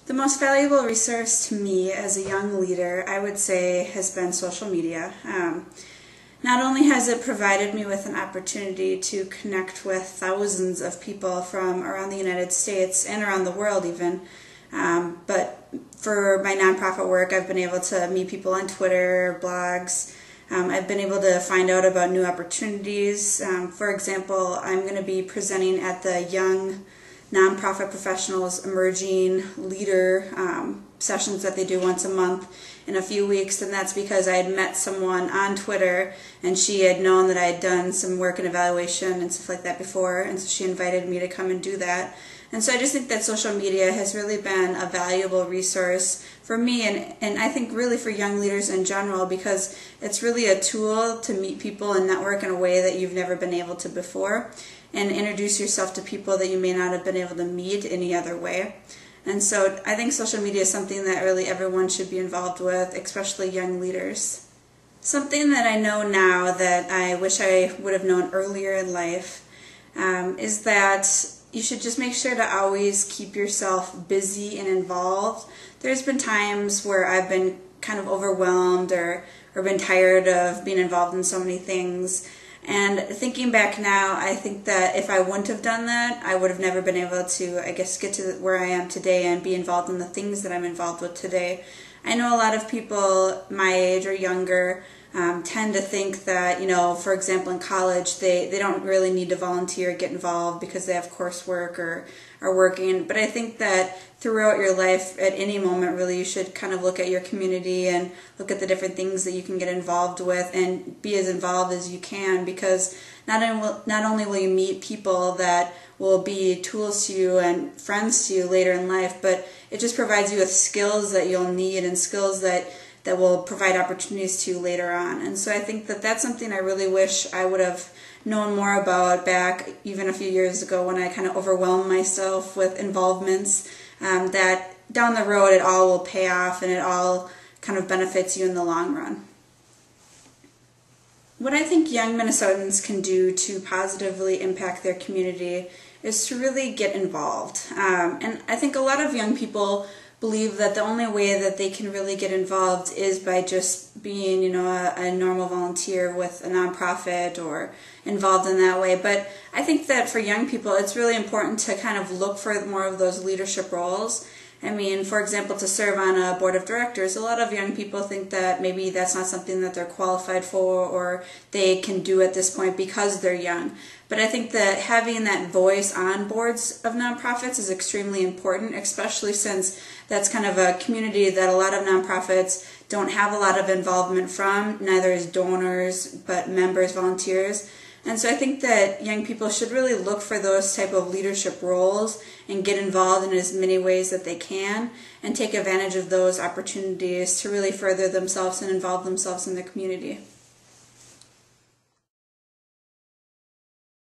The most valuable resource to me as a young leader, I would say, has been social media. Not only has it provided me with an opportunity to connect with thousands of people from around the United States and around the world even, but for my nonprofit work, I've been able to meet people on Twitter, blogs. I've been able to find out about new opportunities. For example, I'm going to be presenting at the Young Nonprofit Professionals Emerging Leader sessions that they do once a month in a few weeks, and that's because I had met someone on Twitter and she had known that I had done some work in evaluation and stuff like that before, and so she invited me to come and do that. And so I just think that social media has really been a valuable resource for me and I think really for young leaders in general, because it's really a tool to meet people and network in a way that you've never been able to before, and introduce yourself to people that you may not have been able to meet any other way. And so I think social media is something that really everyone should be involved with, especially young leaders. Something that I know now that I wish I would have known earlier in life is that you should just make sure to always keep yourself busy and involved. There's been times where I've been kind of overwhelmed or been tired of being involved in so many things. And thinking back now, I think that if I wouldn't have done that, I would have never been able to, I guess, get to where I am today and be involved in the things that I'm involved with today. I know a lot of people my age or younger tend to think that, for example, in college, they don't really need to volunteer or get involved because they have coursework or are working. But I think that throughout your life, at any moment, really, you should kind of look at your community and look at the different things that you can get involved with and be as involved as you can, because not only will you meet people that will be tools to you and friends to you later in life, but it just provides you with skills that you'll need and skills that will provide opportunities to you later on. And so I think that that's something I really wish I would have known more about back even a few years ago when I kind of overwhelmed myself with involvements, that down the road it all will pay off and it all kind of benefits you in the long run. What I think young Minnesotans can do to positively impact their community is to really get involved. And I think a lot of young people believe that the only way that they can really get involved is by just being, a normal volunteer with a nonprofit or involved in that way. But I think that for young people, it's really important to kind of look for more of those leadership roles. I mean, for example, to serve on a board of directors, a lot of young people think that maybe that's not something that they're qualified for or they can do at this point because they're young. But I think that having that voice on boards of nonprofits is extremely important, especially since that's kind of a community that a lot of nonprofits don't have a lot of involvement from, neither as donors, but members, volunteers. And so I think that young people should really look for those type of leadership roles and get involved in as many ways that they can and take advantage of those opportunities to really further themselves and involve themselves in the community.